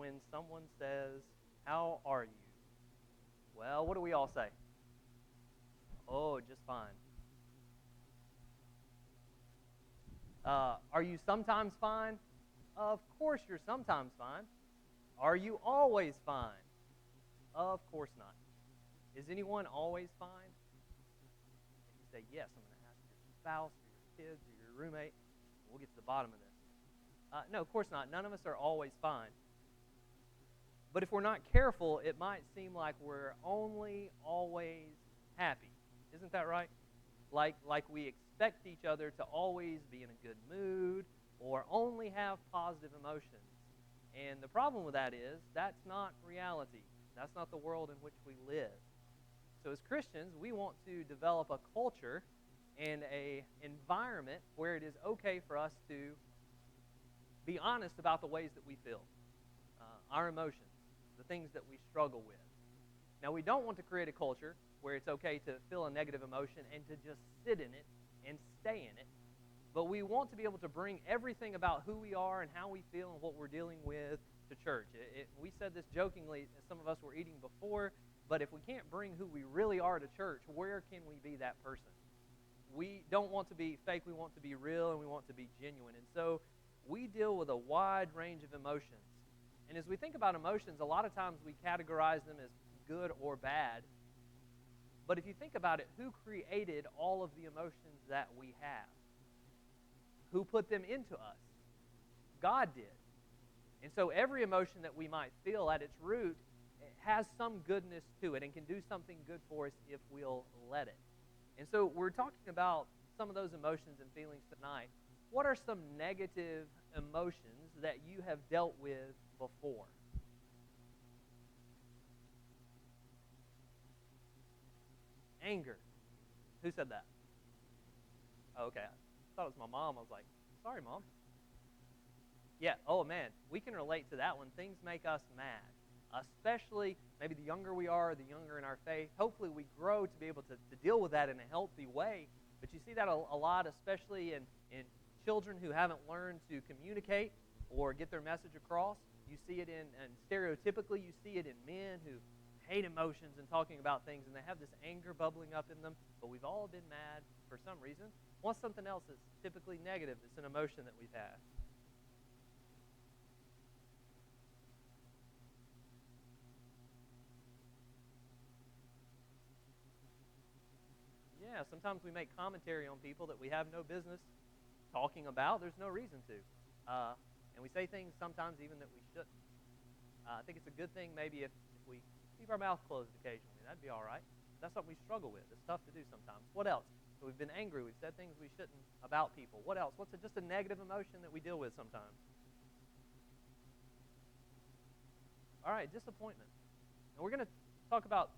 when someone says, "How are you?" Well, what do we all say? Oh, just fine. Are you sometimes fine? Of course you're sometimes fine. Are you always fine? Of course not. Is anyone always fine? If you say yes, I'm going to ask your spouse or your kids or your roommate. We'll get to the bottom of this. No, of course not. None of us are always fine. But if we're not careful, it might seem like we're only always happy. Isn't that right? Like we expect each other to always be in a good mood or only have positive emotions. And the problem with that is that's not reality. That's not the world in which we live. So as Christians, we want to develop a culture and an environment where it is okay for us to be honest about the ways that we feel, our emotions, the things that we struggle with. Now, we don't want to create a culture where it's okay to feel a negative emotion and to just sit in it and stay in it. But we want to be able to bring everything about who we are and how we feel and what we're dealing with to church. We said this jokingly, some of us were eating before, but if we can't bring who we really are to church, where can we be that person? We don't want to be fake, we want to be real, and we want to be genuine. And so we deal with a wide range of emotions. And as we think about emotions, a lot of times we categorize them as good or bad. But if you think about it, who created all of the emotions that we have? Who put them into us? God did. And so every emotion that we might feel at its root has some goodness to it and can do something good for us if we'll let it. And so we're talking about some of those emotions and feelings tonight. What are some negative emotions that you have dealt with before? Anger. Who said that? Oh, okay. I thought it was my mom. I was like, sorry, Mom. Yeah, oh man, we can relate to that one. Things make us mad, especially maybe the younger we are, the younger in our faith. Hopefully we grow to be able to deal with that in a healthy way. But you see that a lot, especially in children who haven't learned to communicate or get their message across. You see it and stereotypically you see it in men who hate emotions and talking about things, and they have this anger bubbling up in them, but we've all been mad for some reason. What's something else that's typically negative that's an emotion that we've had? Yeah, sometimes we make commentary on people that we have no business talking about. There's no reason to. And we say things sometimes even that we shouldn't. I think it's a good thing maybe if we keep our mouth closed occasionally. That'd be all right. That's something we struggle with. It's tough to do sometimes. What else? So we've been angry. We've said things we shouldn't about people. What else? What's just a negative emotion that we deal with sometimes? All right, disappointment. And we're going to talk about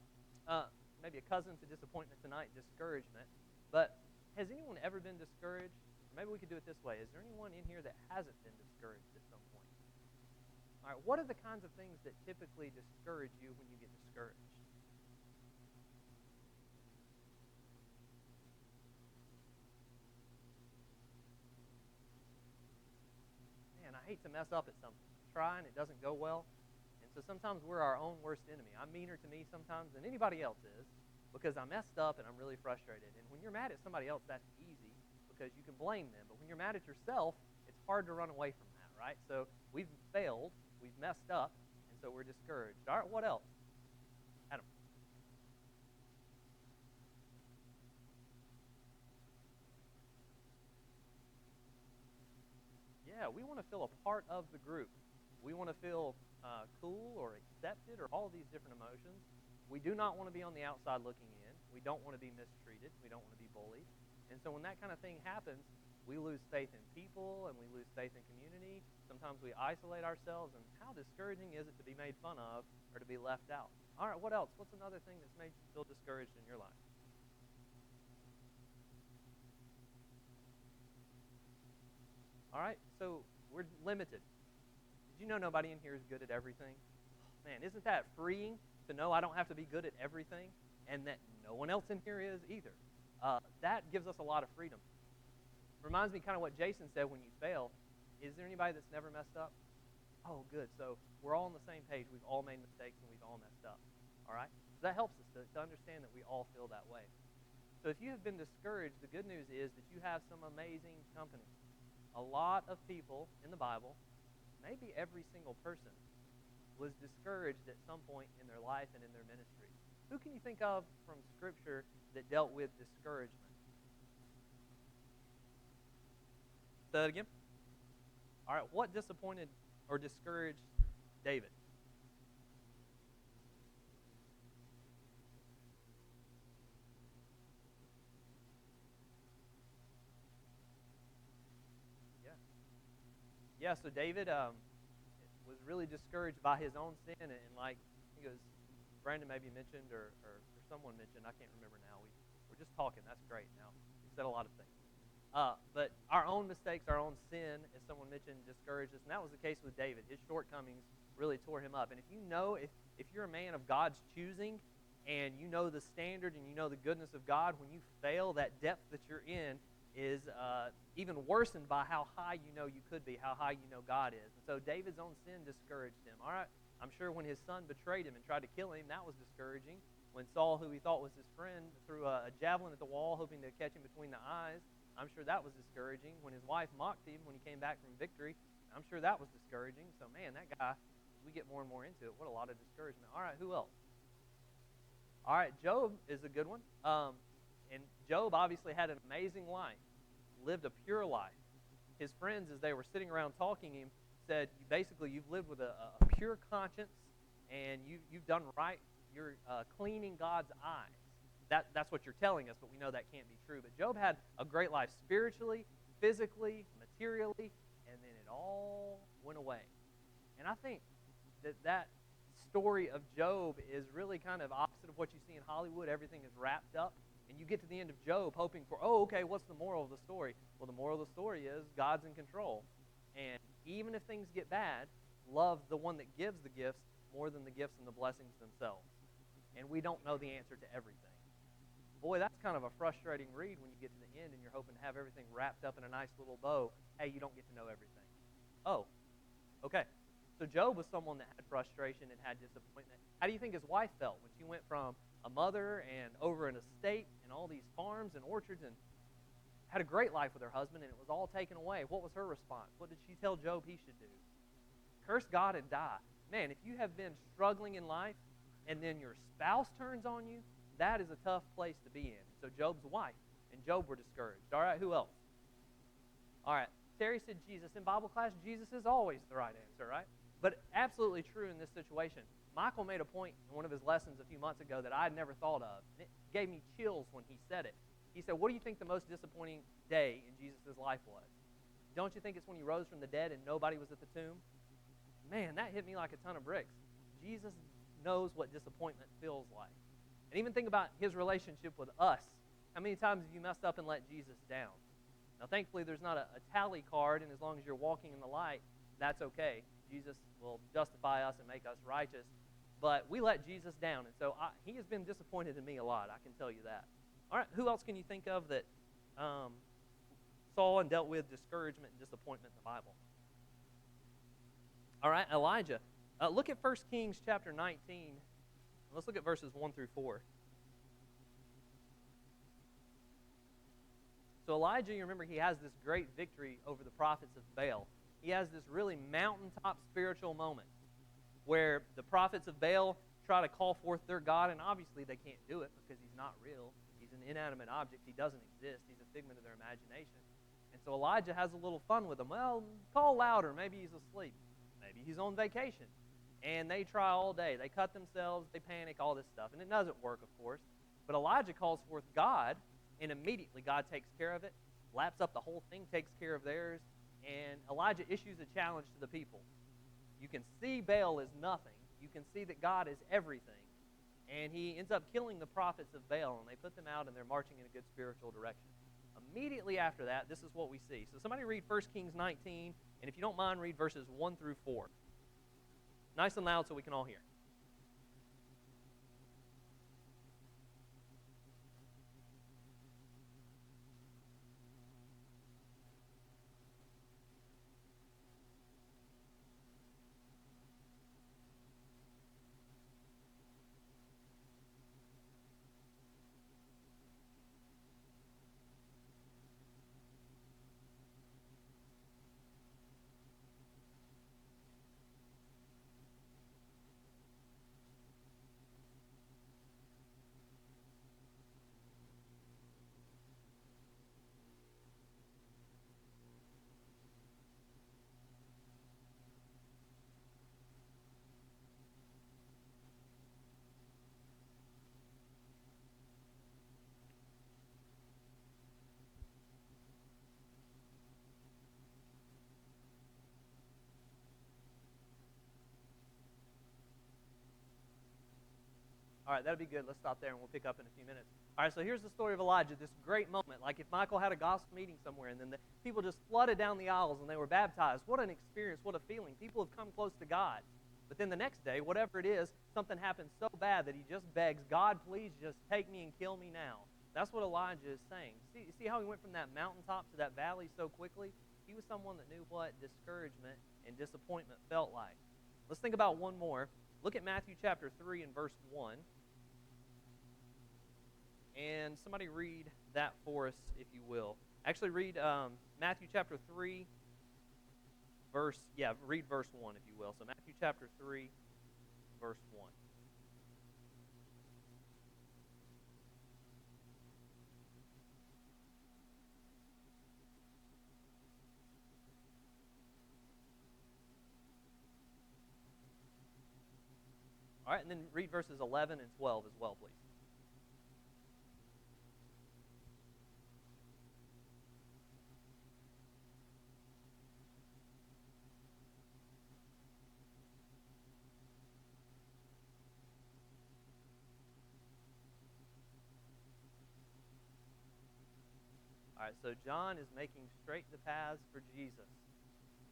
maybe a cousin to disappointment tonight, discouragement. But has anyone ever been discouraged? Maybe we could do it this way. Is there anyone in here that hasn't been discouraged at some point? All right, what are the kinds of things that typically discourage you when you get discouraged? Man, I hate to mess up at something. Try and it doesn't go well. And so sometimes we're our own worst enemy. I'm meaner to me sometimes than anybody else is because I messed up and I'm really frustrated. And when you're mad at somebody else, that's easy because you can blame them. But when you're mad at yourself, it's hard to run away from that, right? So we've failed, we've messed up, and so we're discouraged. All right, what else? Adam. Yeah, we want to feel a part of the group. We want to feel cool or accepted or all these different emotions. We do not want to be on the outside looking in. We don't want to be mistreated. We don't want to be bullied. And so when that kind of thing happens, we lose faith in people and we lose faith in community. Sometimes we isolate ourselves. And how discouraging is it to be made fun of or to be left out? All right, what else? What's another thing that's made you feel discouraged in your life? All right, so we're limited. Did you know nobody in here is good at everything? Man, isn't that freeing to know I don't have to be good at everything and that no one else in here is either? That gives us a lot of freedom. Reminds me kind of what Jason said when you fail. Is there anybody that's never messed up? Oh, good. So we're all on the same page. We've all made mistakes and we've all messed up. All right? So that helps us to understand that we all feel that way. So if you have been discouraged, the good news is that you have some amazing company. A lot of people in the Bible, maybe every single person, was discouraged at some point in their life and in their ministry. Who can you think of from Scripture that dealt with discouragement? Say that again. All right, what disappointed or discouraged David? Yeah. Yeah, so David was really discouraged by his own sin, and like I think it was Brandon maybe mentioned or someone mentioned, I can't remember now. We're just talking. That's great. Now, we said a lot of things. But our own mistakes, our own sin, as someone mentioned, discouraged us. And that was the case with David. His shortcomings really tore him up. And if you know, if you're a man of God's choosing, and you know the standard and you know the goodness of God, when you fail, that depth that you're in is even worsened by how high you know you could be, how high you know God is. And so David's own sin discouraged him. All right, I'm sure when his son betrayed him and tried to kill him, that was discouraging. When Saul, who he thought was his friend, threw a javelin at the wall, hoping to catch him between the eyes, I'm sure that was discouraging. When his wife mocked him when he came back from victory, I'm sure that was discouraging. So, man, that guy, as we get more and more into it, what a lot of discouragement. All right, who else? All right, Job is a good one. And Job obviously had an amazing life, lived a pure life. His friends, as they were sitting around talking to him, said, basically, you've lived with a pure conscience, and you've done right. You're cleaning God's eyes. That's what you're telling us, but we know that can't be true. But Job had a great life spiritually, physically, materially, and then it all went away. And I think that story of Job is really kind of opposite of what you see in Hollywood. Everything is wrapped up, and you get to the end of Job hoping for, oh, okay, what's the moral of the story? Well, the moral of the story is God's in control. And even if things get bad, love the one that gives the gifts more than the gifts and the blessings themselves. And we don't know the answer to everything. Boy, that's kind of a frustrating read when you get to the end and you're hoping to have everything wrapped up in a nice little bow. Hey, you don't get to know everything. Oh, okay. So Job was someone that had frustration and had disappointment. How do you think his wife felt when she went from a mother and over an estate and all these farms and orchards and had a great life with her husband, and it was all taken away? What was her response? What did she tell Job he should do? Curse God and die. Man, if you have been struggling in life and then your spouse turns on you, that is a tough place to be in. So Job's wife and Job were discouraged. All right, who else? All right, Terry said Jesus. In Bible class, Jesus is always the right answer, right? But absolutely true in this situation. Michael made a point in one of his lessons a few months ago that I had never thought of. And it gave me chills when he said it. He said, what do you think the most disappointing day in Jesus' life was? Don't you think it's when he rose from the dead and nobody was at the tomb? Man, that hit me like a ton of bricks. Jesus knows what disappointment feels like. And even think about his relationship with us. How many times have you messed up and let Jesus down? Now, thankfully, there's not a tally card, and as long as you're walking in the light, that's okay. Jesus will justify us and make us righteous. But we let Jesus down, and so he has been disappointed in me a lot, I can tell you that. All right, who else can you think of that saw and dealt with discouragement and disappointment in the Bible? All right, Elijah. Look at 1 Kings chapter 19. Let's look at verses 1 through 4. So Elijah, you remember, he has this great victory over the prophets of Baal. He has this really mountaintop spiritual moment where the prophets of Baal try to call forth their God, and obviously they can't do it because he's not real. He's an inanimate object. He doesn't exist. He's a figment of their imagination. And so Elijah has a little fun with them. Well, call louder. Maybe he's asleep. Maybe he's on vacation. And they try all day. They cut themselves. They panic, all this stuff. And it doesn't work, of course. But Elijah calls forth God, and immediately God takes care of it, laps up the whole thing, takes care of theirs, and Elijah issues a challenge to the people. You can see Baal is nothing. You can see that God is everything. And he ends up killing the prophets of Baal, and they put them out, and they're marching in a good spiritual direction. Immediately after that, this is what we see. So somebody read 1 Kings 19, and if you don't mind, read verses 1 through 4. Nice and loud so we can all hear. All right, that'll be good. Let's stop there and we'll pick up in a few minutes. All right, so here's the story of Elijah, this great moment. Like if Michael had a gospel meeting somewhere and then the people just flooded down the aisles and they were baptized. What an experience, what a feeling. People have come close to God. But then the next day, whatever it is, something happens so bad that he just begs, God, please just take me and kill me now. That's what Elijah is saying. See how he went from that mountaintop to that valley so quickly? He was someone that knew what discouragement and disappointment felt like. Let's think about one more. Look at Matthew chapter 3 and verse 1. And somebody read that for us, if you will. Actually, read Matthew chapter 3, read verse 1, if you will. So Matthew chapter 3, verse 1. All right, and then read verses 11 and 12 as well, please. All right, so John is making straight the paths for Jesus.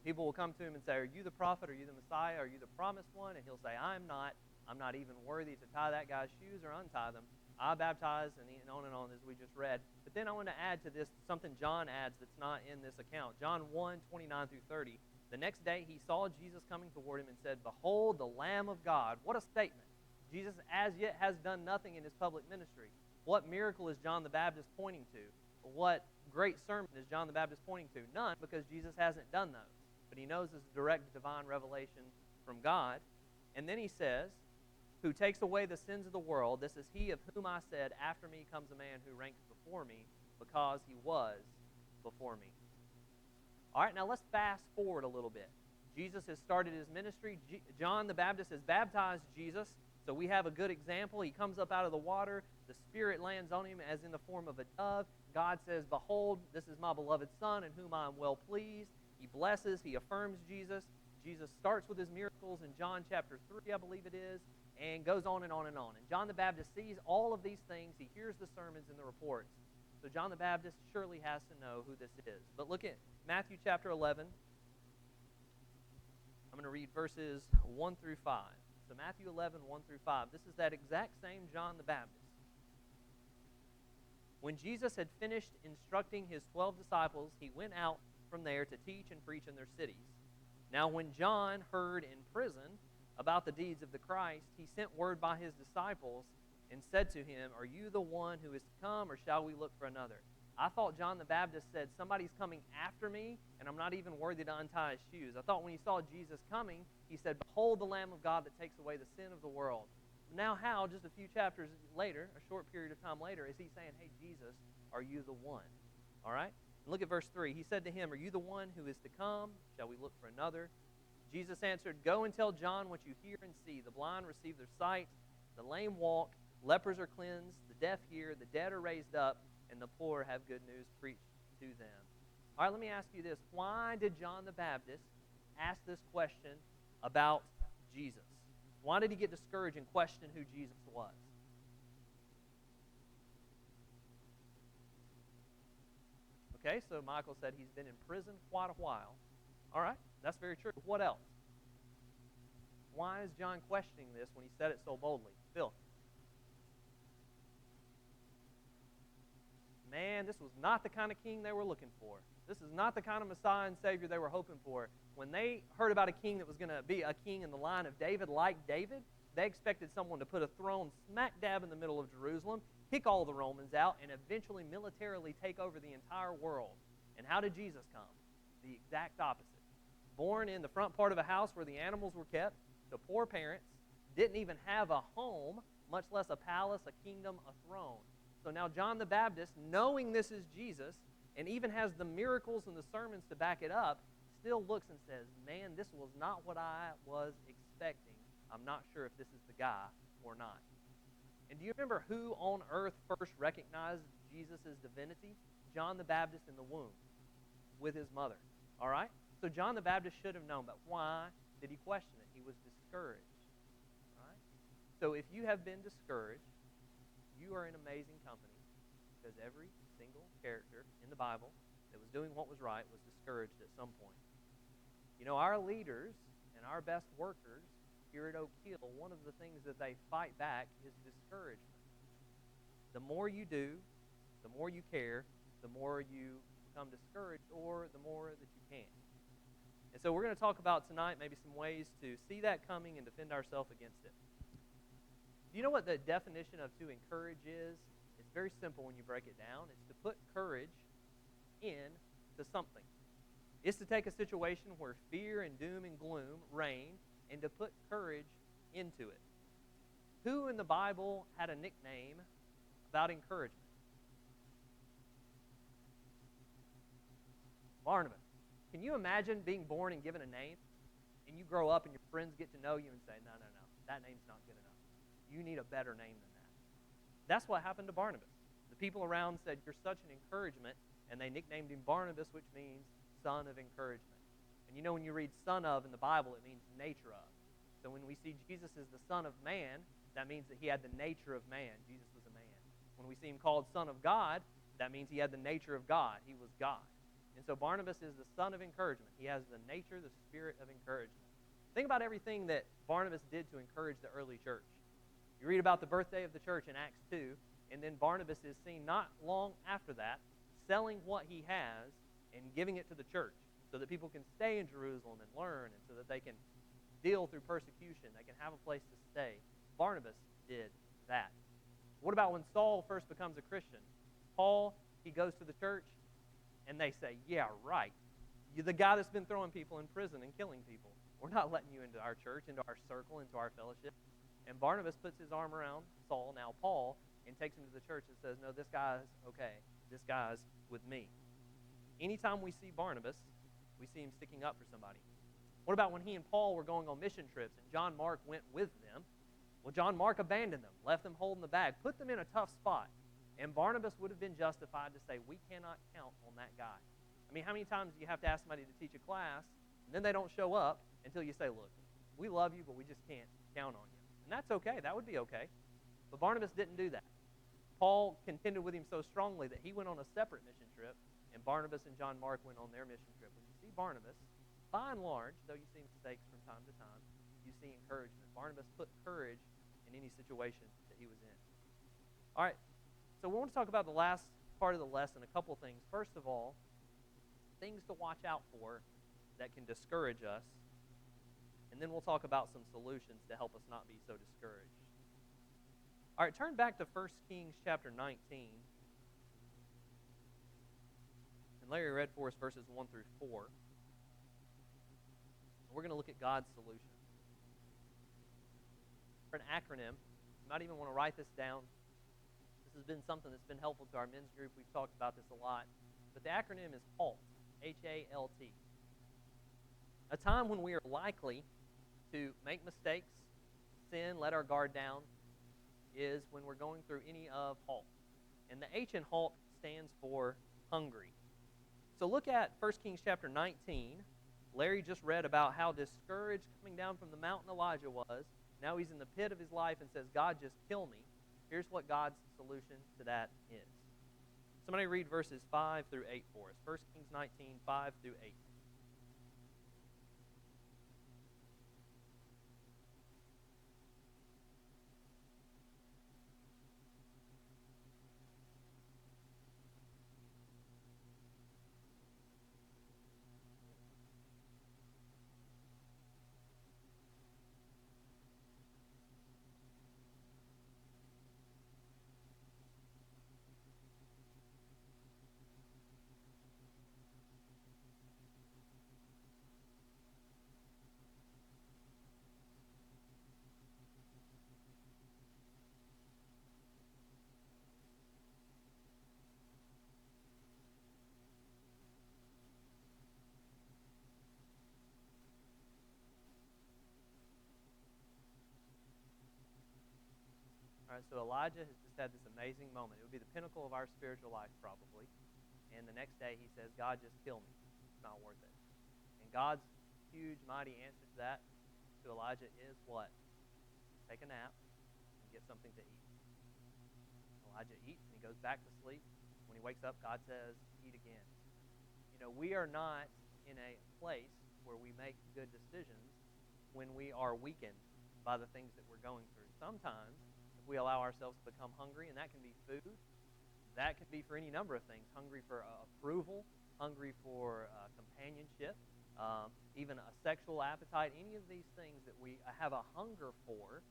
People will come to him and say, are you the prophet? Are you the Messiah? Are you the promised one? And he'll say, I'm not. I'm not even worthy to tie that guy's shoes or untie them. I baptize, and on as we just read. But then I want to add to this something John adds that's not in this account. John 1, 29 through 30. The next day he saw Jesus coming toward him and said, behold, the Lamb of God. What a statement. Jesus as yet has done nothing in his public ministry. What miracle is John the Baptist pointing to? What great sermon is John the Baptist pointing to? None, because Jesus hasn't done those. But he knows this is direct divine revelation from God. And then he says, who takes away the sins of the world, this is he of whom I said, after me comes a man who ranks before me, because he was before me. All right, now let's fast forward a little bit. Jesus has started his ministry. John the Baptist has baptized Jesus, so we have a good example. He comes up out of the water. The Spirit lands on him as in the form of a dove. God says, behold, this is my beloved Son in whom I am well pleased. He blesses, he affirms Jesus. Jesus starts with his miracles in John chapter 3, I believe it is, and goes on and on and on. And John the Baptist sees all of these things. He hears the sermons and the reports. So John the Baptist surely has to know who this is. But look at Matthew chapter 11. I'm going to read verses 1 through 5. So Matthew 11, 1 through 5. This is that exact same John the Baptist. When Jesus had finished instructing his 12 disciples, he went out from there to teach and preach in their cities. Now when John heard in prison about the deeds of the Christ, he sent word by his disciples and said to him, are you the one who is to come, or shall we look for another? I thought John the Baptist said, somebody's coming after me, and I'm not even worthy to untie his shoes. I thought when he saw Jesus coming, he said, behold the Lamb of God that takes away the sin of the world. Now how, just a few chapters later, a short period of time later, is he saying, hey, Jesus, are you the one? All right? And look at verse 3. He said to him, are you the one who is to come? Shall we look for another? Jesus answered, go and tell John what you hear and see. The blind receive their sight, the lame walk, lepers are cleansed, the deaf hear, the dead are raised up, and the poor have good news preached to them. All right, let me ask you this. Why did John the Baptist ask this question about Jesus? Why did he get discouraged and question who Jesus was? Okay, so Michael said he's been in prison quite a while. All right, that's very true. What else? Why is John questioning this when he said it so boldly? Phil. Man, this was not the kind of king they were looking for. This is not the kind of Messiah and Savior they were hoping for. When they heard about a king that was going to be a king in the line of David, like David, they expected someone to put a throne smack dab in the middle of Jerusalem, kick all the Romans out, and eventually militarily take over the entire world. And how did Jesus come? The exact opposite. Born in the front part of a house where the animals were kept, to poor parents, didn't even have a home, much less a palace, a kingdom, a throne. So now John the Baptist, knowing this is Jesus, and even has the miracles and the sermons to back it up, still looks and says, man, this was not what I was expecting. I'm not sure if this is the guy or not. And do you remember who on earth first recognized Jesus' divinity? John the Baptist in the womb with his mother. All right? So John the Baptist should have known, but why did he question it? He was discouraged. All right? So if you have been discouraged, you are in amazing company, because every single character in the Bible that was doing what was right was discouraged at some point. You know, our leaders and our best workers here at Oak Hill, one of the things that they fight back is discouragement. The more you do, the more you care, the more you become discouraged, or the more that you can. And so we're going to talk about tonight maybe some ways to see that coming and defend ourselves against it. Do you know what the definition of to encourage is? It's very simple when you break it down. It's to put courage into something. It's to take a situation where fear and doom and gloom reign and to put courage into it. Who in the Bible had a nickname about encouragement? Barnabas. Can you imagine being born and given a name, and you grow up and your friends get to know you and say, no, that name's not good enough. You need a better name than that. That's what happened to Barnabas. The people around said, you're such an encouragement, and they nicknamed him Barnabas, which means son of encouragement. And you know, when you read son of in the Bible, it means nature of. So when we see Jesus as the Son of Man, that means that he had the nature of man. Jesus was a man. When we see him called Son of God, that means he had the nature of God. He was God. And so Barnabas is the son of encouragement. He has the nature, the spirit of encouragement. Think about everything that Barnabas did to encourage the early church. You read about the birthday of the church in Acts 2, and then Barnabas is seen not long after that selling what he has and giving it to the church so that people can stay in Jerusalem and learn, and so that they can deal through persecution. They can have a place to stay. Barnabas did that. What about when Saul first becomes a Christian? Paul, he goes to the church, and they say, yeah, right. You're the guy that's been throwing people in prison and killing people. We're not letting you into our church, into our circle, into our fellowship. And Barnabas puts his arm around Saul, now Paul, and takes him to the church and says, no, this guy's okay. This guy's with me. Anytime we see Barnabas, we see him sticking up for somebody. What about when he and Paul were going on mission trips and John Mark went with them? Well, John Mark abandoned them, left them holding the bag, put them in a tough spot. And Barnabas would have been justified to say, we cannot count on that guy. I mean, how many times do you have to ask somebody to teach a class, and then they don't show up until you say, look, we love you, but we just can't count on you. And that's okay. That would be okay. But Barnabas didn't do that. Paul contended with him so strongly that he went on a separate mission trip, and Barnabas and John Mark went on their mission trip. When you see Barnabas, by and large, though you see mistakes from time to time, you see encouragement. Barnabas put courage in any situation that he was in. All right. So we want to talk about the last part of the lesson, a couple things. First of all, things to watch out for that can discourage us. And then we'll talk about some solutions to help us not be so discouraged. All right, turn back to 1 Kings chapter 19. And Larry read for us verses 1 through 4. And we're going to look at God's solution. For an acronym, you might even want to write this down. This has been something that's been helpful to our men's group. We've talked about this a lot. But the acronym is HALT, H-A-L-T. A time when we are likely to make mistakes, sin, let our guard down, is when we're going through any of HALT. And the H in HALT stands for hungry. So look at 1 Kings chapter 19. Larry just read about how discouraged coming down from the mountain Elijah was. Now he's in the pit of his life and says, God, just kill me. Here's what God's solution to that is. Somebody read verses 5 through 8 for us. 1 Kings 19, 5 through 8. All right, so Elijah has just had this amazing moment. It would be the pinnacle of our spiritual life, probably. And the next day he says, God, just kill me. It's not worth it. And God's huge, mighty answer to that, to Elijah, is what? Take a nap, get something to eat. Elijah eats and he goes back to sleep. When he wakes up, God says, eat again. We are not in a place where we make good decisions when we are weakened by the things that we're going through. Sometimes, if we allow ourselves to become hungry, and that can be food, that can be for any number of things, hungry for approval, hungry for companionship, even a sexual appetite, any of these things that we have a hunger for,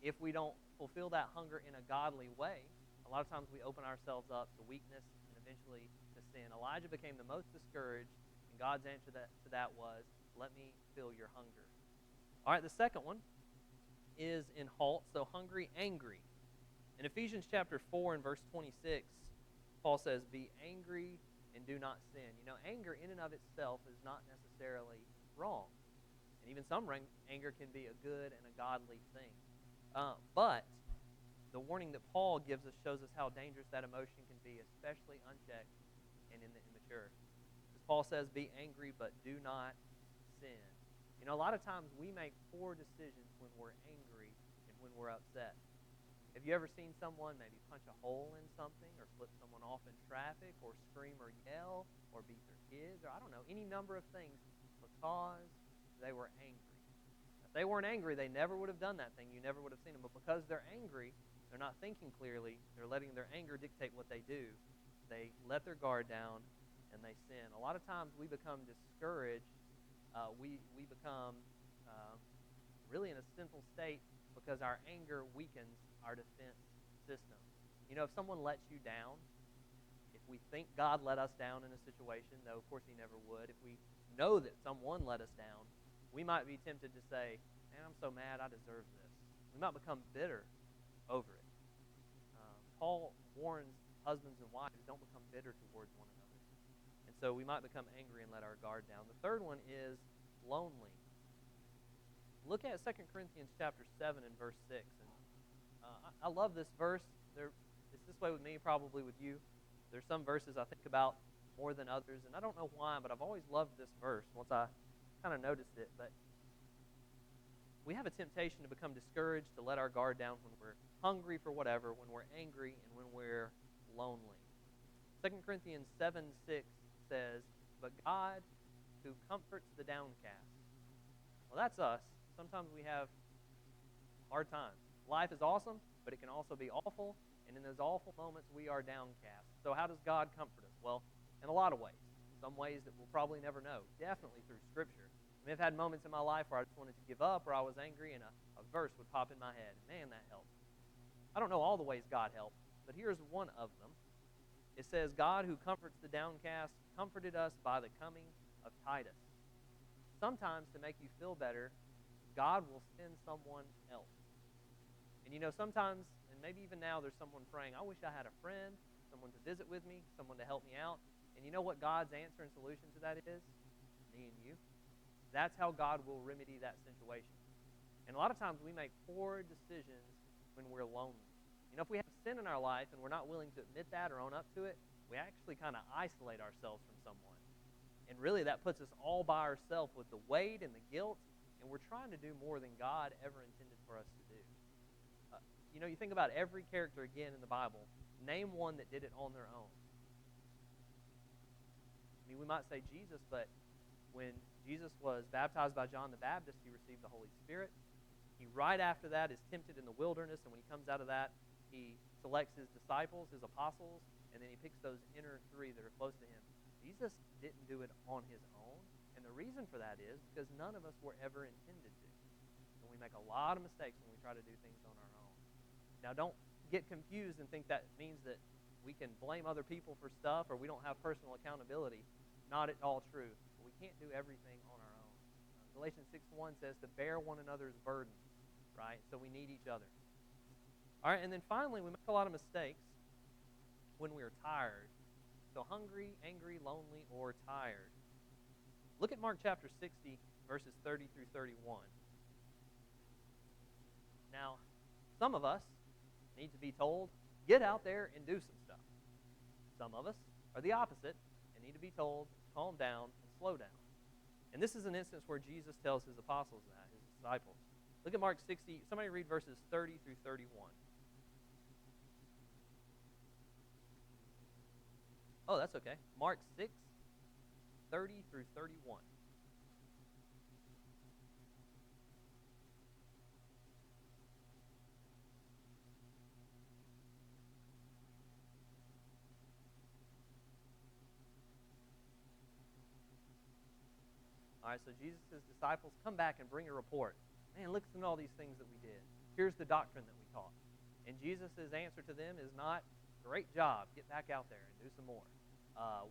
if we don't fulfill that hunger in a godly way, a lot of times we open ourselves up to weakness and eventually to sin. Elijah became the most discouraged, and God's answer to that was, let me fill your hunger. All right, the second one is in halt, so hungry, angry. In Ephesians chapter 4 and verse 26, Paul says, be angry and do not sin. Anger in and of itself is not necessarily wrong. And even some anger can be a good and a godly thing. But the warning that Paul gives us shows us how dangerous that emotion can be, especially unchecked and in the immature. As Paul says, be angry, but do not sin. A lot of times we make poor decisions when we're angry and when we're upset. Have you ever seen someone maybe punch a hole in something or flip someone off in traffic or scream or yell or beat their kids or, I don't know, any number of things because they were angry? If they weren't angry, they never would have done that thing. You never would have seen them. But because they're angry, they're not thinking clearly. They're letting their anger dictate what they do. They let their guard down, and they sin. A lot of times we become discouraged. We become really in a sinful state because our anger weakens our defense system. If someone lets you down, if we think God let us down in a situation, though of course he never would, if we know that someone let us down, we might be tempted to say, man, I'm so mad, I deserve this. We might become bitter over it. Paul warns husbands and wives, don't become bitter towards one another. And so we might become angry and let our guard down. The third one is lonely. Look at 2 Corinthians chapter 7 and verse 6. And I love this verse. It's this way with me, probably with you. There's some verses I think about more than others, and I don't know why, but I've always loved this verse once I kind of noticed it. But we have a temptation to become discouraged, to let our guard down when we're hungry for whatever, when we're angry, and when we're lonely. 2 Corinthians 7:6 says, but God who comforts the downcast. Well, that's us. Sometimes we have hard times. Life is awesome, but it can also be awful, and in those awful moments, we are downcast. So how does God comfort us? Well, in a lot of ways. Some ways that we'll probably never know, definitely through Scripture. I've had moments in my life where I just wanted to give up, or I was angry, and a verse would pop in my head. Man, that helped. I don't know all the ways God helped, but here's one of them. It says, God who comforts the downcast comforted us by the coming of Titus. Sometimes to make you feel better, God will send someone else. And sometimes, and maybe even now, there's someone praying, I wish I had a friend, someone to visit with me, someone to help me out. And you know what God's answer and solution to that is? Me and you. That's how God will remedy that situation. And a lot of times we make poor decisions when we're lonely. If we have sin in our life and we're not willing to admit that or own up to it, we actually kind of isolate ourselves from someone. And really that puts us all by ourselves with the weight and the guilt, and we're trying to do more than God ever intended for us to do. You think about every character again in the Bible. Name one that did it on their own. We might say Jesus, but when Jesus was baptized by John the Baptist, he received the Holy Spirit. He, right after that, is tempted in the wilderness, and when he comes out of that, he selects his disciples, his apostles, and then he picks those inner three that are close to him. Jesus didn't do it on his own, and the reason for that is because none of us were ever intended to. And we make a lot of mistakes when we try to do things on our own. Now, don't get confused and think that means that we can blame other people for stuff or we don't have personal accountability. Not at all true. But we can't do everything on our own. Galatians 6:1 says to bear one another's burdens, right? So we need each other. All right, and then finally, we make a lot of mistakes when we're tired. So hungry, angry, lonely, or tired. Look at Mark chapter 60, verses 30 through 31. Now, some of us need to be told, get out there and do some stuff. Some of us are the opposite and need to be told, calm down and slow down. And this is an instance where Jesus tells his apostles that, his disciples. Look at Mark 60. Somebody read verses 30 through 31. Oh, that's okay. Mark 6, 30 through 31. All right, so Jesus' disciples come back and bring a report. Man, listen to all these things that we did. Here's the doctrine that we taught. And Jesus' answer to them is not, great job, get back out there and do some more.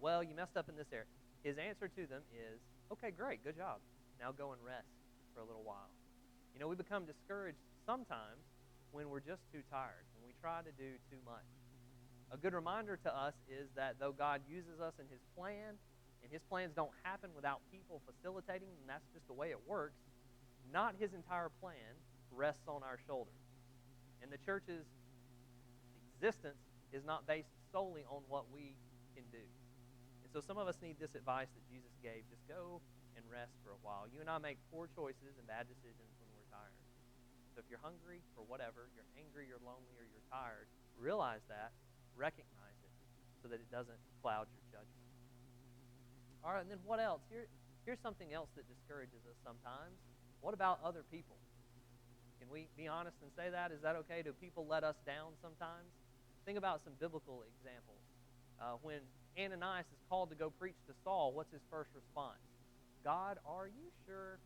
Well, you messed up in this area. His answer to them is, okay, great, good job. Now go and rest for a little while. You know, we become discouraged sometimes when we're just too tired, when we try to do too much. A good reminder to us is that though God uses us in His plan, and His plans don't happen without people facilitating, and that's just the way it works, not His entire plan rests on our shoulders. And the church's existence is not based solely on what we can do. And so some of us need this advice that Jesus gave. Just go and rest for a while. You and I make poor choices and bad decisions when we're tired. So if you're hungry or whatever, you're angry, you're lonely, or you're tired, realize that, recognize it, so that it doesn't cloud your judgment. All right, and then what else? Here's something else that discourages us sometimes. What about other people? Can we be honest and say that? Is that okay? Do people let us down sometimes? Think about some biblical examples. When Ananias is called to go preach to Saul, what's his first response? God, are you sure?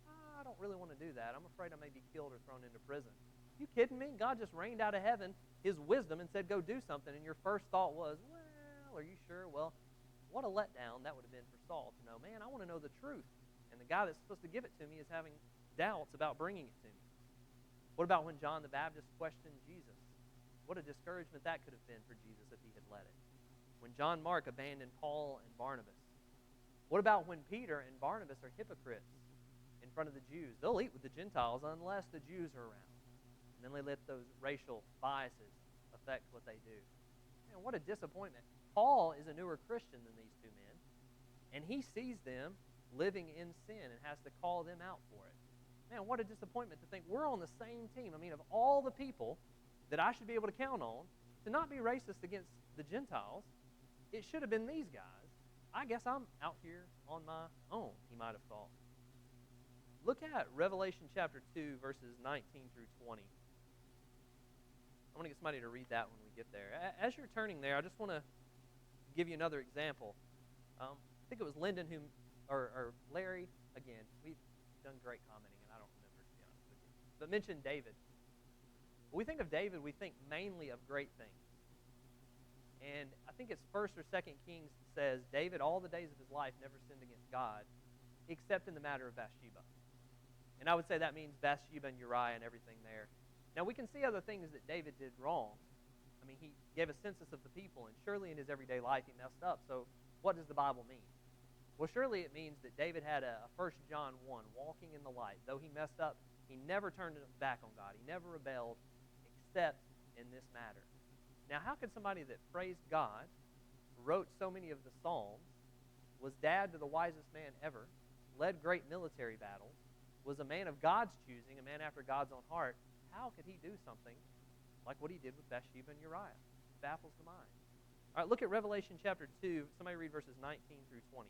I don't really want to do that. I'm afraid I may be killed or thrown into prison. You kidding me? God just rained out of heaven His wisdom and said, go do something, and your first thought was, well, are you sure? Well, what a letdown that would have been for Saul to know, man, I want to know the truth. And the guy that's supposed to give it to me is having doubts about bringing it to me. What about when John the Baptist questioned Jesus? What a discouragement that could have been for Jesus if he had let it. When John Mark abandoned Paul and Barnabas. What about when Peter and Barnabas are hypocrites in front of the Jews? They'll eat with the Gentiles unless the Jews are around. And then they let those racial biases affect what they do. Man, what a disappointment. Paul is a newer Christian than these two men, and he sees them living in sin and has to call them out for it. Man, what a disappointment to think we're on the same team. I mean, of all the people that I should be able to count on to not be racist against the Gentiles, it should have been these guys. I guess I'm out here on my own, he might have thought. Look at Revelation chapter 2, verses 19 through 20. I want to get somebody to read that when we get there. As you're turning there, I just want to give you another example. I think it was Lyndon or Larry, again, we've done great commenting, and I don't remember, to be honest with you, but mentioned David. When we think of David, we think mainly of great things. And I think it's 1st or 2nd Kings says, David, all the days of his life, never sinned against God, except in the matter of Bathsheba. And I would say that means Bathsheba and Uriah and everything there. Now, we can see other things that David did wrong. I mean, he gave a census of the people, and surely in his everyday life he messed up. So what does the Bible mean? Well, surely it means that David had a 1 John 1, walking in the light. Though he messed up, he never turned back on God. He never rebelled, except in this matter. Now, how could somebody that praised God, wrote so many of the Psalms, was dad to the wisest man ever, led great military battles, was a man of God's choosing, a man after God's own heart, how could he do something like what he did with Bathsheba and Uriah? It baffles the mind. All right, look at Revelation chapter 2. Somebody read verses 19 through 20.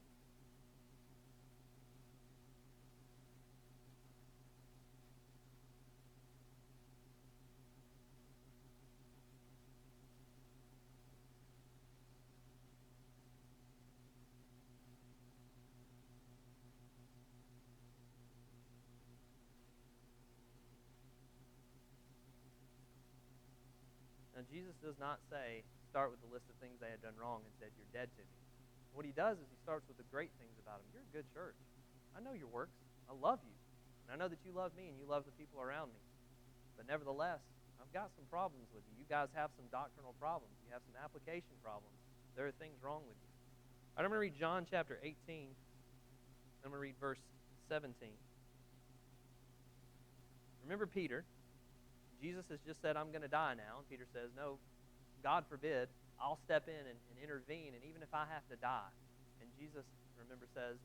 Now, Jesus does not say, start with the list of things they had done wrong and said, you're dead to me. What he does is he starts with the great things about them. You're a good church. I know your works. I love you. And I know that you love me and you love the people around me. But nevertheless, I've got some problems with you. You guys have some doctrinal problems. You have some application problems. There are things wrong with you. All right, I'm going to read John chapter 18. I'm going to read verse 17. Remember Peter. Jesus has just said, I'm going to die now. And Peter says, no, God forbid, I'll step in and intervene, and even if I have to die. And Jesus, remember, says,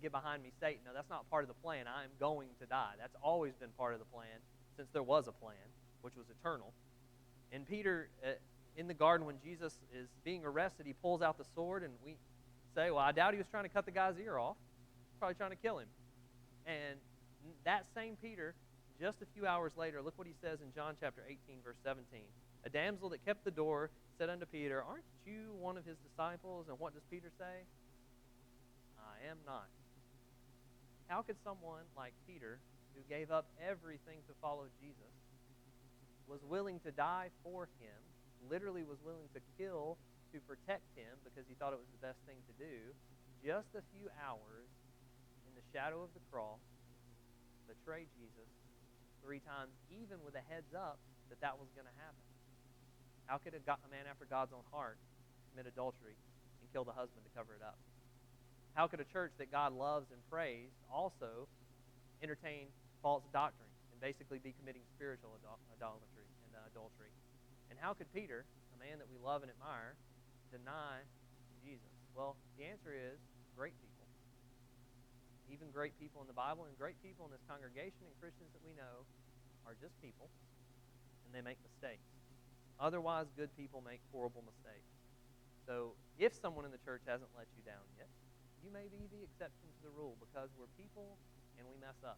get behind me, Satan. No, that's not part of the plan. I am going to die. That's always been part of the plan since there was a plan, which was eternal. And Peter, in the garden when Jesus is being arrested, he pulls out the sword, and we say, well, I doubt he was trying to cut the guy's ear off. Probably trying to kill him. And that same Peter, just a few hours later, look what he says in John chapter 18, verse 17. A damsel that kept the door said unto Peter, aren't you one of his disciples? And what does Peter say? I am not. How could someone like Peter, who gave up everything to follow Jesus, was willing to die for him, literally was willing to kill to protect him because he thought it was the best thing to do, just a few hours in the shadow of the cross, betray Jesus 3 times, even with a heads up that that was going to happen? How could a man after God's own heart commit adultery and kill the husband to cover it up? How could a church that God loves and praised also entertain false doctrine and basically be committing spiritual idolatry and adultery? And how could Peter, a man that we love and admire, deny Jesus? Well, the answer is great people. Even great people in the Bible and great people in this congregation and Christians that we know are just people, and they make mistakes. Otherwise, good people make horrible mistakes. So if someone in the church hasn't let you down yet, you may be the exception to the rule, because we're people and we mess up.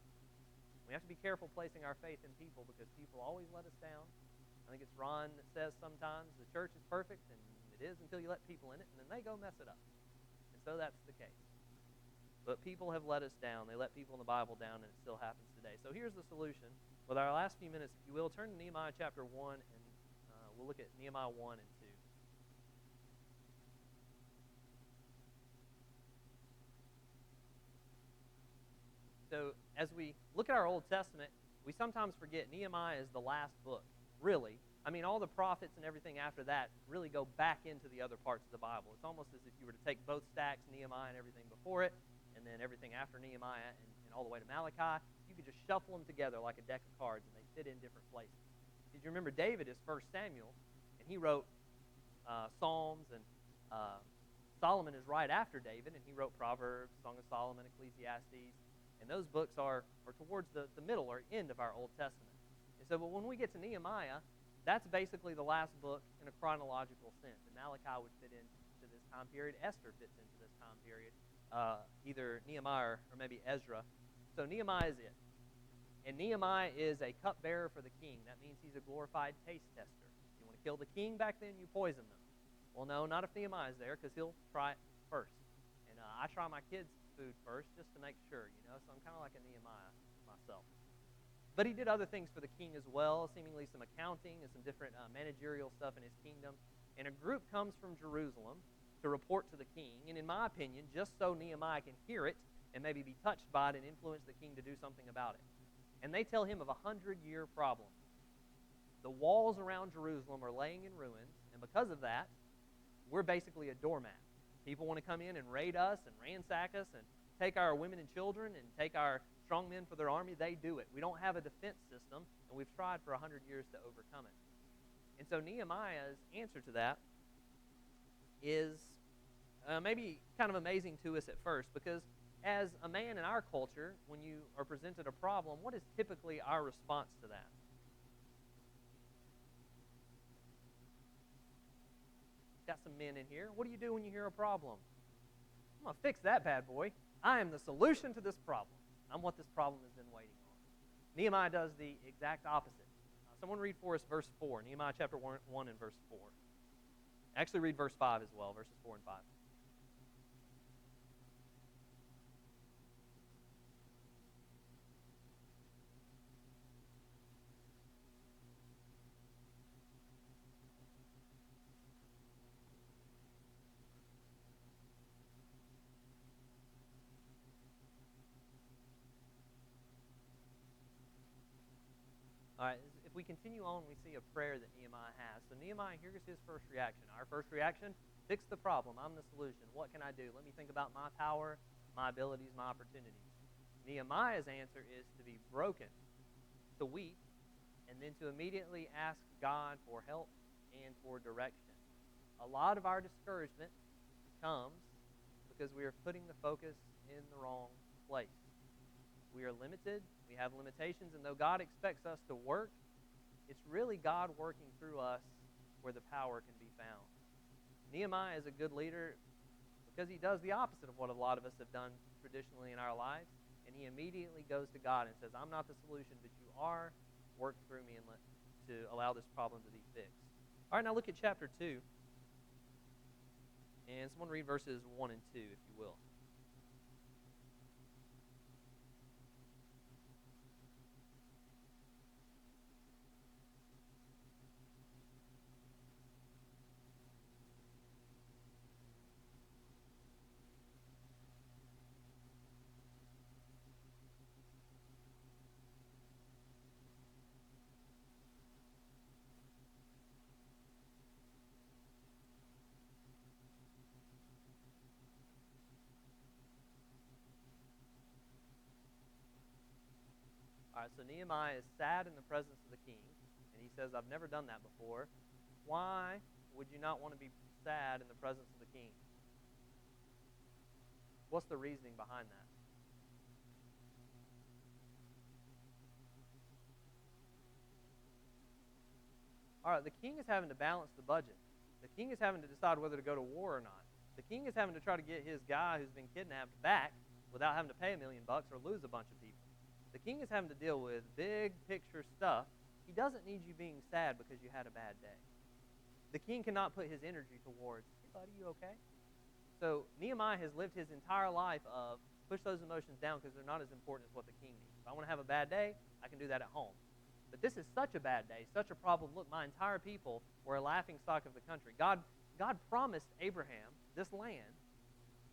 We have to be careful placing our faith in people, because people always let us down. I think it's Ron that says sometimes the church is perfect, and it is until you let people in it, and then they go mess it up. And so that's the case. But people have let us down. They let people in the Bible down, and it still happens today. So here's the solution. With our last few minutes, if you will, turn to Nehemiah chapter 1, and we'll look at Nehemiah 1 and 2. So as we look at our Old Testament, we sometimes forget Nehemiah is the last book, really. I mean, all the prophets and everything after that really go back into the other parts of the Bible. It's almost as if you were to take both stacks, Nehemiah and everything before it, and then everything after Nehemiah and all the way to Malachi. You could just shuffle them together like a deck of cards, and they fit in different places. Did you remember David is 1 Samuel, and he wrote Psalms, and Solomon is right after David, and he wrote Proverbs, Song of Solomon, Ecclesiastes. And those books are towards the middle or end of our Old Testament. And so, but when we get to Nehemiah, that's basically the last book in a chronological sense. And Malachi would fit into this time period. Esther fits into this time period. Either Nehemiah or maybe Ezra. So Nehemiah is it. And Nehemiah is a cupbearer for the king. That means he's a glorified taste tester. You want to kill the king back then, you poison them. Well, no, not if Nehemiah's there, because he'll try it first. And I try my kids' food first just to make sure, so I'm kind of like a Nehemiah myself. But he did other things for the king as well, seemingly some accounting and some different managerial stuff in his kingdom. And a group comes from Jerusalem to report to the king, and in my opinion, just so Nehemiah can hear it and maybe be touched by it and influence the king to do something about it. And they tell him of a 100-year problem. The walls around Jerusalem are laying in ruins, and because of that, we're basically a doormat. People want to come in and raid us and ransack us and take our women and children and take our strong men for their army. They do it. We don't have a defense system, and we've tried for 100 years to overcome it. And so Nehemiah's answer to that is maybe kind of amazing to us at first, because as a man in our culture, when you are presented a problem, what is typically our response to that? Got some men in here. What do you do when you hear a problem? I'm going to fix that bad boy. I am the solution to this problem. I'm what this problem has been waiting on. Nehemiah does the exact opposite. Someone read for us verse 4, Nehemiah chapter 1 and verse 4. Actually read verse 5 as well, verses 4 and 5. All right, if we continue on, we see a prayer that Nehemiah has. So Nehemiah, here's his first reaction. Our first reaction, fix the problem. I'm the solution. What can I do? Let me think about my power, my abilities, my opportunities. Nehemiah's answer is to be broken, to weep, and then to immediately ask God for help and for direction. A lot of our discouragement comes because we are putting the focus in the wrong place. We are limited. We have limitations. And though God expects us to work, it's really God working through us where the power can be found. Nehemiah is a good leader because he does the opposite of what a lot of us have done traditionally in our lives. And he immediately goes to God and says, I'm not the solution, but you are. Work through me and to allow this problem to be fixed. All right, now look at chapter 2. And someone read verses 1 and 2, if you will. All right, so Nehemiah is sad in the presence of the king, and he says, I've never done that before. Why would you not want to be sad in the presence of the king? What's the reasoning behind that? All right, the king is having to balance the budget. The king is having to decide whether to go to war or not. The king is having to try to get his guy who's been kidnapped back without having to pay $1 million or lose a bunch of people. The king is having to deal with big picture stuff. He doesn't need you being sad because you had a bad day. The king cannot put his energy towards, hey buddy, you okay? So Nehemiah has lived his entire life of push those emotions down because they're not as important as what the king needs. If I want to have a bad day, I can do that at home. But this is such a bad day, such a problem. Look, my entire people were a laughing stock of the country. God promised Abraham this land,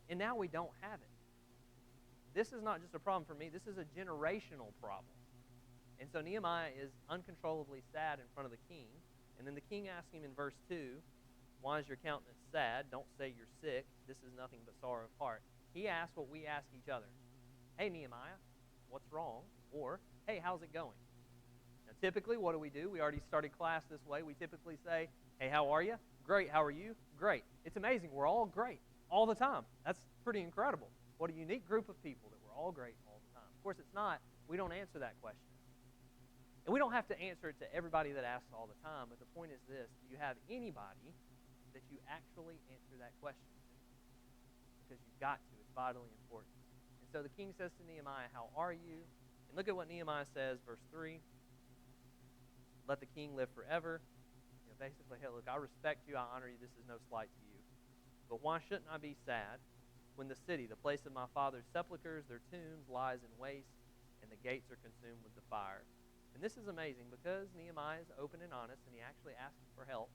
and now we don't have it. This is not just a problem for me. This is a generational problem. And so Nehemiah is uncontrollably sad in front of the king. And then the king asks him in verse 2, why is your countenance sad? Don't say you're sick. This is nothing but sorrow of heart. He asks what we ask each other. Hey, Nehemiah, what's wrong? Or, hey, how's it going? Now, typically, what do? We already started class this way. We typically say, hey, how are you? Great. How are you? Great. It's amazing. We're all great all the time. That's pretty incredible. What a unique group of people that we're all great all the time. Of course, it's not. We don't answer that question. And we don't have to answer it to everybody that asks all the time, but the point is this. Do you have anybody that you actually answer that question to? Because you've got to. It's vitally important. And so the king says to Nehemiah, how are you? And look at what Nehemiah says, verse 3. Let the king live forever. You know, basically, hey, look, I respect you. I honor you. This is no slight to you. But why shouldn't I be sad when the city, the place of my father's sepulchres, their tombs, lies in waste, and the gates are consumed with the fire? And this is amazing because Nehemiah is open and honest, and he actually asks for help.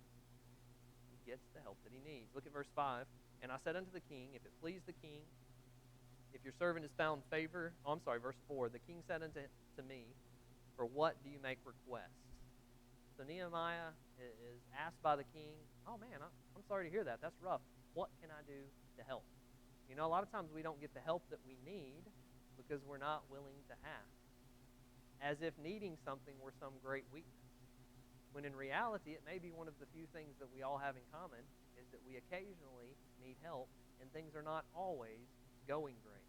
He gets the help that he needs. Look at verse 5. And I said unto the king, if it please the king, if your servant is found favor, verse 4. The king said unto me, for what do you make request? So Nehemiah is asked by the king, oh man, I'm sorry to hear that. That's rough. What can I do to help? You know, a lot of times we don't get the help that we need because we're not willing to ask. As if needing something were some great weakness. When in reality, it may be one of the few things that we all have in common is that we occasionally need help, and things are not always going great.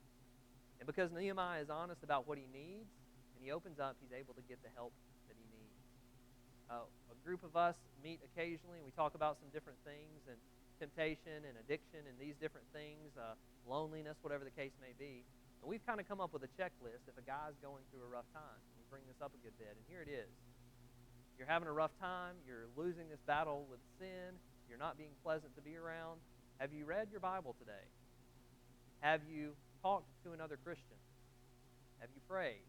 And because Nehemiah is honest about what he needs, and he opens up, he's able to get the help that he needs. A group of us meet occasionally, and we talk about some different things, and temptation and addiction and these different things, loneliness, whatever the case may be. And we've kind of come up with a checklist if a guy's going through a rough time. We bring this up a good bit, and here it is. You're having a rough time. You're losing this battle with sin. You're not being pleasant to be around. Have you read your Bible today? Have you talked to another Christian? Have you prayed?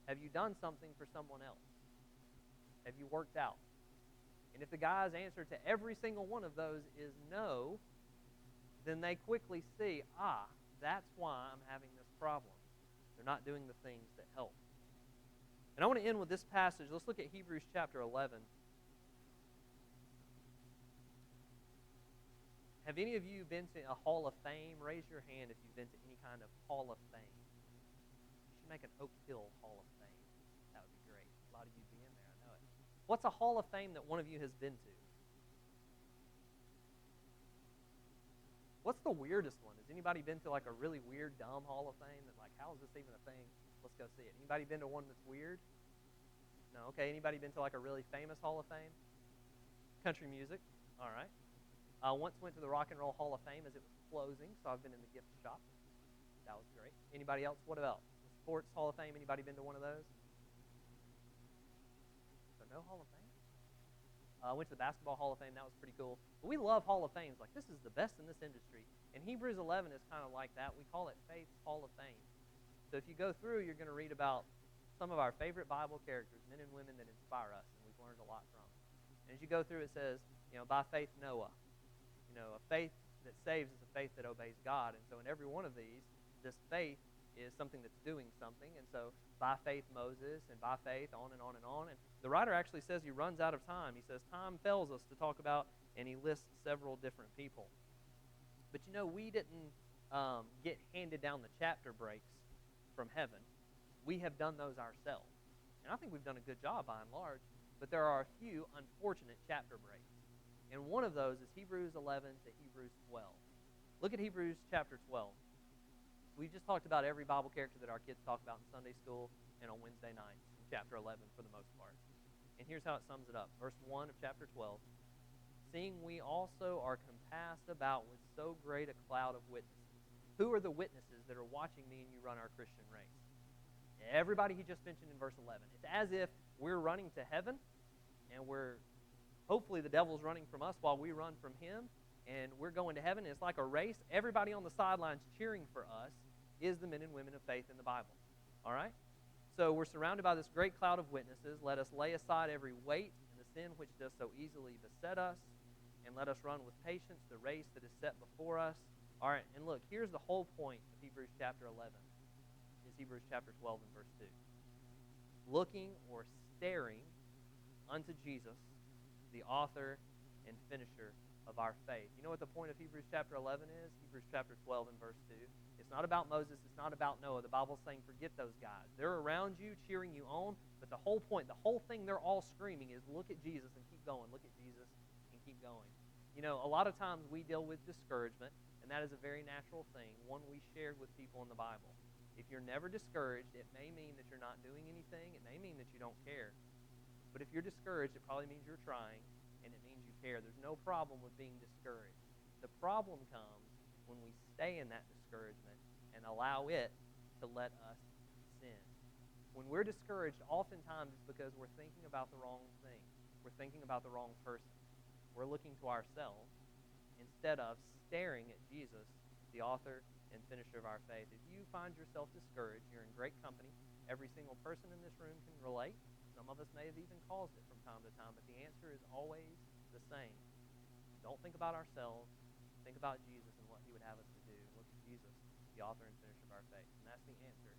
Have you done something for someone else? Have you worked out? And if the guy's answer to every single one of those is no, then they quickly see, that's why I'm having this problem. They're not doing the things that help. And I want to end with this passage. Let's look at Hebrews chapter 11. Have any of you been to a Hall of Fame? Raise your hand if you've been to any kind of Hall of Fame. You should make an Oak Hill Hall of Fame. That would be great. A lot of you be in there, I know it. What's a Hall of Fame that one of you has been to? What's the weirdest one? Has anybody been to like a really weird, dumb Hall of Fame that like, how is this even a thing? Let's go see it. Anybody been to one that's weird? No? Okay, anybody been to like a really famous Hall of Fame? Country music. All right. Once went to the Rock and Roll Hall of Fame as it was closing, so I've been in the gift shop. That was great. Anybody else? What about the Sports Hall of Fame? Anybody been to one of those? So no Hall of Fame? Went to the Basketball Hall of Fame. That was pretty cool. But we love Hall of Fames. Like, this is the best in this industry. And Hebrews 11 is kind of like that. We call it Faith's Hall of Fame. So if you go through, you're going to read about some of our favorite Bible characters, men and women that inspire us, and we've learned a lot from. And as you go through, it says, by faith Noah. A faith that saves is a faith that obeys God. And so in every one of these, this faith is something that's doing something. And so by faith Moses, and by faith on and on and on. And the writer actually says he runs out of time. He says time fails us to talk about, and he lists several different people. But we didn't get handed down the chapter breaks from heaven. We have done those ourselves. And I think we've done a good job by and large, but there are a few unfortunate chapter breaks. And one of those is Hebrews 11 to Hebrews 12. Look at Hebrews chapter 12. We just talked about every Bible character that our kids talk about in Sunday school and on Wednesday nights in chapter 11 for the most part. And here's how it sums it up. Verse 1 of chapter 12. Seeing we also are compassed about with so great a cloud of witnesses. Who are the witnesses that are watching me and you run our Christian race? Everybody he just mentioned in verse 11. It's as if we're running to heaven, and hopefully the devil's running from us while we run from him, and we're going to heaven. It's like a race. Everybody on the sidelines cheering for us is the men and women of faith in the Bible. All right? So we're surrounded by this great cloud of witnesses. Let us lay aside every weight and the sin which does so easily beset us, and let us run with patience the race that is set before us. All right, and look, here's the whole point of Hebrews chapter 11. Is Hebrews chapter 12 and verse 2. Looking or staring unto Jesus, the author and finisher of our faith. You know what the point of Hebrews chapter 11 is? Hebrews chapter 12 and verse 2. It's not about Moses. It's not about Noah. The Bible's saying forget those guys. They're around you, cheering you on, but the whole point, the whole thing they're all screaming is look at Jesus and keep going. Look at Jesus and keep going. A lot of times we deal with discouragement, and that is a very natural thing, one we shared with people in the Bible. If you're never discouraged, it may mean that you're not doing anything. It may mean that you don't care. But if you're discouraged, it probably means you're trying, and it means you care. There's no problem with being discouraged. The problem comes when we stay in that discouragement and allow it to let us sin. When we're discouraged, oftentimes it's because we're thinking about the wrong thing. We're thinking about the wrong person. We're looking to ourselves instead of staring at Jesus, the author and finisher of our faith. If you find yourself discouraged, you're in great company. Every single person in this room can relate. Some of us may have even caused it from time to time, but the answer is always the same. Don't think about ourselves. Think about Jesus and what he would have us to do. Look at Jesus, the author and finisher of our faith. And that's the answer